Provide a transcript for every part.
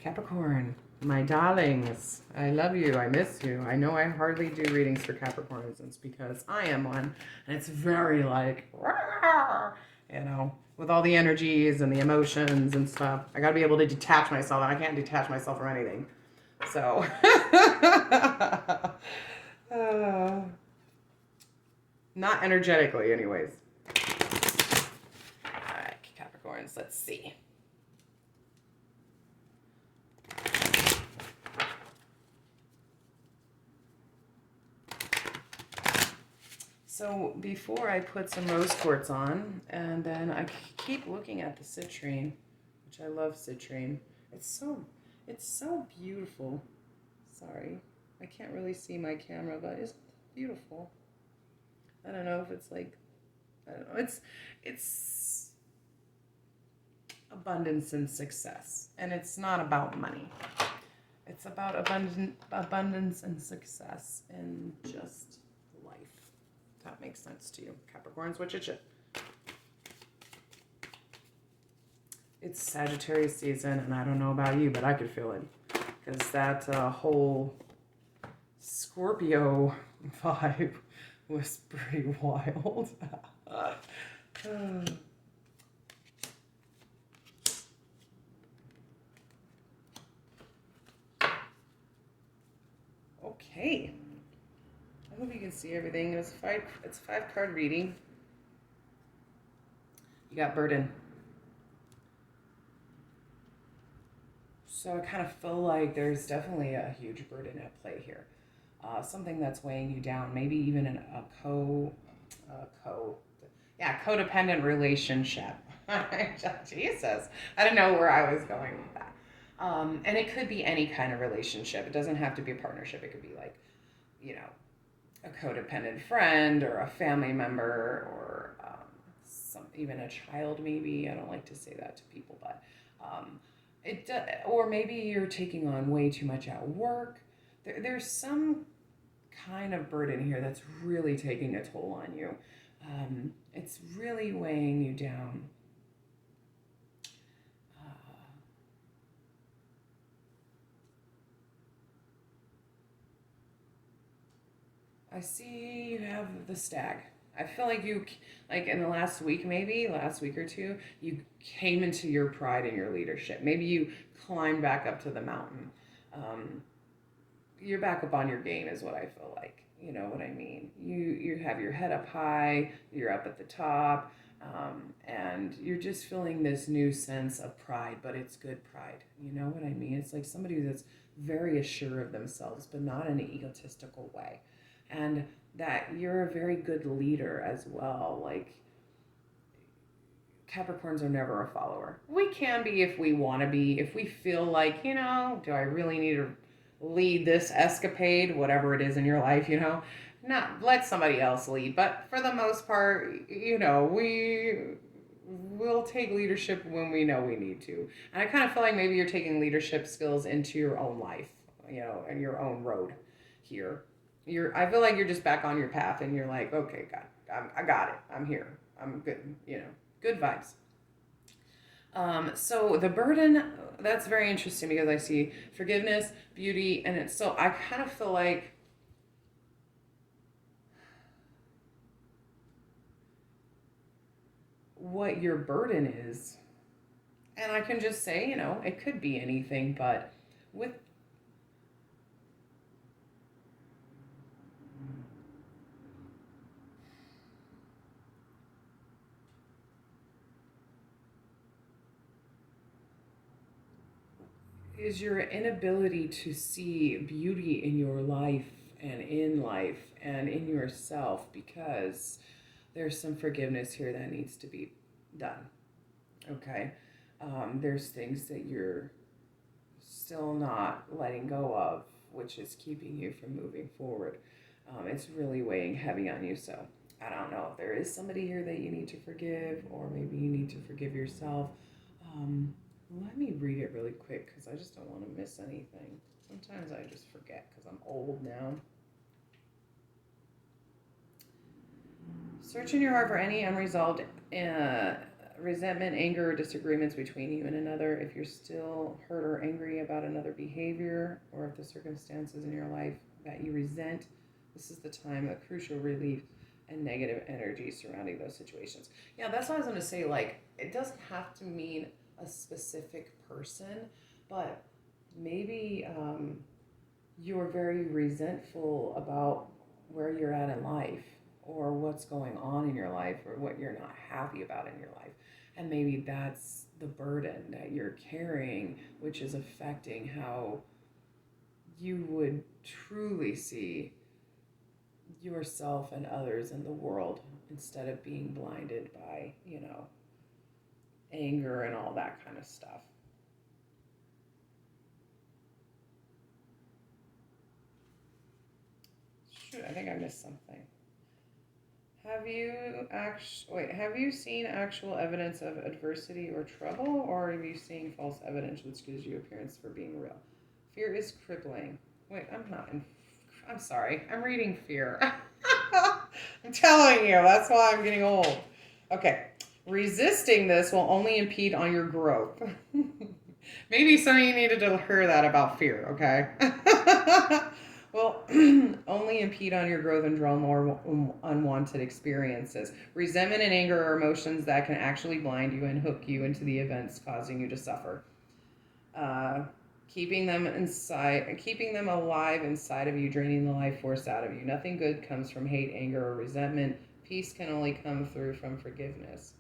Capricorn, my darlings, I love you, I miss you. I know I hardly do readings for Capricorns, it's because I am one, and it's very like, you know, with all the energies and the emotions and stuff. I gotta be able to detach myself, and I can't detach myself from anything. So, not energetically, anyways. All right, Capricorns, let's see. So before I put some rose quartz on, and then I keep looking at the citrine, which I love citrine. It's so beautiful. Sorry, I can't really see my camera, but it's beautiful. I don't know if it's like, I don't know. It's abundance and success, and it's not about money. It's about abundance and success and just life. If that makes sense to you, Capricorns. What you? It's Sagittarius season, and I don't know about you, but I could feel it because that whole Scorpio vibe was pretty wild. Okay. I hope you can see everything. It's a 5-card reading. You got burden. So I kind of feel like there's definitely a huge burden at play here. Something that's weighing you down, maybe even in a codependent relationship. Jesus, I didn't know where I was going with that. And it could be any kind of relationship. It doesn't have to be a partnership. It could be like, you know, a codependent friend or a family member or even a child. Maybe I don't like to say that to people, but or maybe you're taking on way too much at work. There's some kind of burden here that's really taking a toll on you. It's really weighing you down. I see you have the stag. I feel like you, like in the last week or two, you came into your pride and your leadership. Maybe you climbed back up to the mountain. You're back up on your game is what I feel like. You know what I mean? You have your head up high, you're up at the top, and you're just feeling this new sense of pride, but it's good pride. You know what I mean? It's like somebody that's very assured of themselves, but not in an egotistical way. And that you're a very good leader as well. Like, Capricorns are never a follower. We can be if we want to be, if we feel like, do I really need to lead this escapade, whatever it is in your life, not let somebody else lead. But for the most part, we will take leadership when we know we need to. And I kind of feel like maybe you're taking leadership skills into your own life, and your own road here. I feel like you're just back on your path, and you're like, okay, God, I got it. I'm here. I'm good. Good vibes. So the burden, that's very interesting because I see forgiveness, beauty, and I kind of feel like what your burden is, and I can just say, it could be anything, but with is your inability to see beauty in your life and in yourself, because there's some forgiveness here that needs to be done. Okay. There's things that you're still not letting go of, which is keeping you from moving forward. It's really weighing heavy on you. So I don't know if there is somebody here that you need to forgive, or maybe you need to forgive yourself. Let me read it really quick because I just don't want to miss anything. Sometimes I just forget because I'm old now. Search in your heart for any unresolved resentment, anger, or disagreements between you and another. If you're still hurt or angry about another behavior, or if the circumstances in your life that you resent, this is the time of crucial relief and negative energy surrounding those situations. Yeah, that's what I was going to say. Like, it doesn't have to mean a specific person, but maybe you're very resentful about where you're at in life, or what's going on in your life, or what you're not happy about in your life. And maybe that's the burden that you're carrying, which is affecting how you would truly see yourself and others in the world, instead of being blinded by, anger and all that kind of stuff. Shoot, I think I missed something. Have you seen actual evidence of adversity or trouble, or have you seen false evidence which gives you appearance for being real? Fear is crippling. Wait, I'm sorry. I'm reading fear. I'm telling you, that's why I'm getting old. Okay. Resisting this will only impede on your growth. Maybe some of you needed to hear that about fear, okay? Will only impede on your growth and draw more unwanted experiences. Resentment and anger are emotions that can actually blind you and hook you into the events causing you to suffer. Keeping them alive inside of you, draining the life force out of you. Nothing good comes from hate, anger, or resentment. Peace can only come through from forgiveness.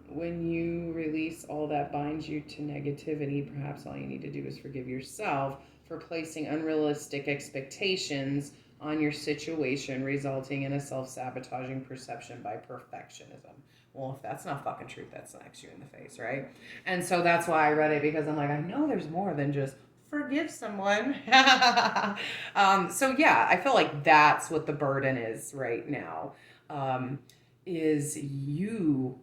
When you release all that binds you to negativity, perhaps all you need to do is forgive yourself for placing unrealistic expectations on your situation, resulting in a self-sabotaging perception by perfectionism. Well, if that's not fucking truth, that smacks you in the face, right? And so that's why I read it, because I'm like, I know there's more than just forgive someone. So yeah, I feel like that's what the burden is right now, is you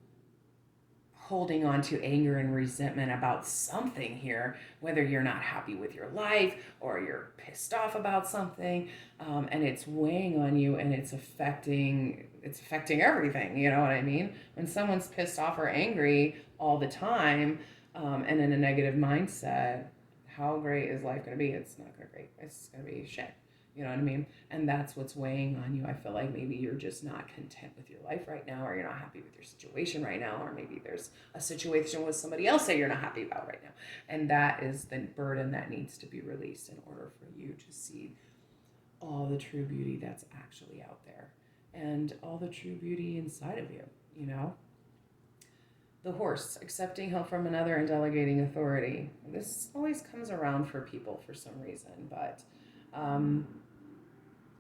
holding on to anger and resentment about something here, whether you're not happy with your life or you're pissed off about something, and it's weighing on you, and it's affecting everything. You know what I mean? When someone's pissed off or angry all the time, and in a negative mindset, how great is life going to be? It's not going to be great. It's going to be shit. You know what I mean? And that's what's weighing on you. I feel like maybe you're just not content with your life right now, or you're not happy with your situation right now, or maybe there's a situation with somebody else that you're not happy about right now. And that is the burden that needs to be released in order for you to see all the true beauty that's actually out there, and all the true beauty inside of you, you know? The horse, accepting help from another and delegating authority. This always comes around for people for some reason, but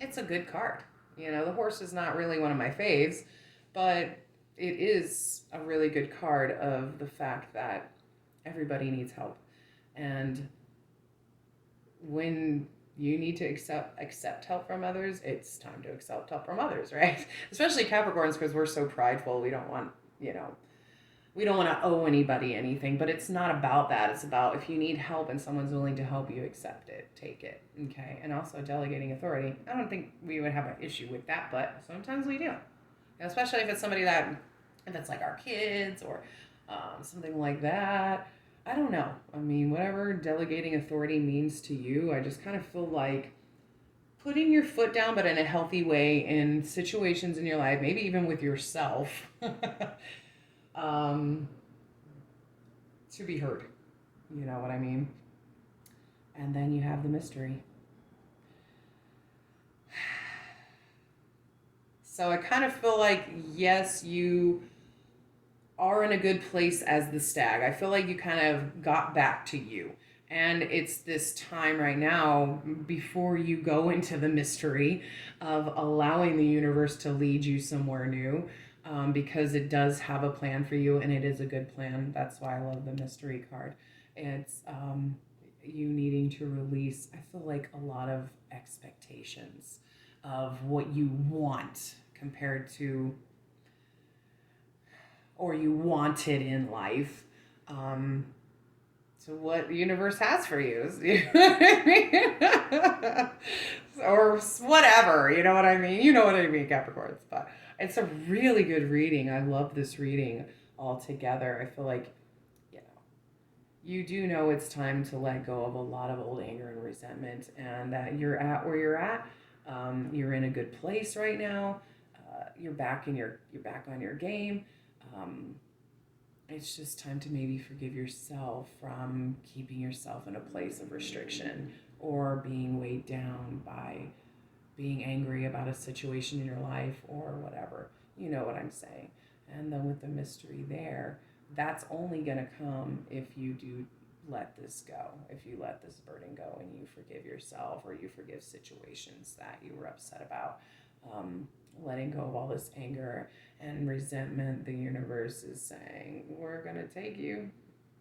it's a good card. You know, the horse is not really one of my faves, but it is a really good card of the fact that everybody needs help. And when you need to accept help from others, it's time to accept help from others, right? Especially Capricorns, because we're so prideful. We don't want, we don't want to owe anybody anything, but it's not about that. It's about, if you need help and someone's willing to help you, accept it, take it, okay? And also delegating authority. I don't think we would have an issue with that, but sometimes we do. Especially if it's somebody if it's like our kids or something like that. I don't know. I mean, whatever delegating authority means to you, I just kind of feel like putting your foot down, but in a healthy way, in situations in your life, maybe even with yourself, to be heard. You know what I mean? And then you have the mystery. So I kind of feel like, yes, you are in a good place as the stag. I feel like you kind of got back to you. And it's this time right now, before you go into the mystery, of allowing the universe to lead you somewhere new. Because it does have a plan for you, and it is a good plan. That's why I love the mystery card. It's you needing to release, I feel like, a lot of expectations of what you want compared to, or you wanted in life, to what the universe has for you. Or whatever, you know what I mean? You know what I mean, Capricorns. But It's a really good reading. I love this reading altogether. I feel like, you know, you do know it's time to let go of a lot of old anger and resentment, and that you're at where you're at. You're in a good place right now. You're back on your game. Um, it's just time to maybe forgive yourself from keeping yourself in a place of restriction or being weighed down by being angry about a situation in your life or whatever. You know what I'm saying. And then with the mystery there, that's only going to come if you do let this go, if you let this burden go and you forgive yourself or you forgive situations that you were upset about. Letting go of all this anger and resentment, the universe is saying, we're going to take you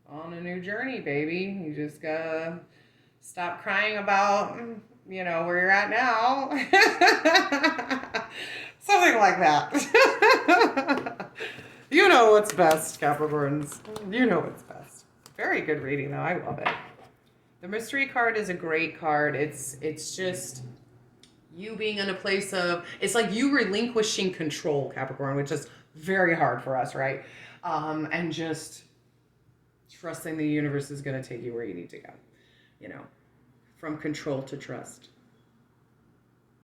on a new journey, baby. You just gotta stop crying about, where you're at now. Something like that. You know what's best, Capricorns. You know what's best. Very good reading, though. I love it. The mystery card is a great card. It's just you being in a place of, it's like you relinquishing control, Capricorn, which is very hard for us, right? And just trusting the universe is going to take you where you need to go, from control to trust.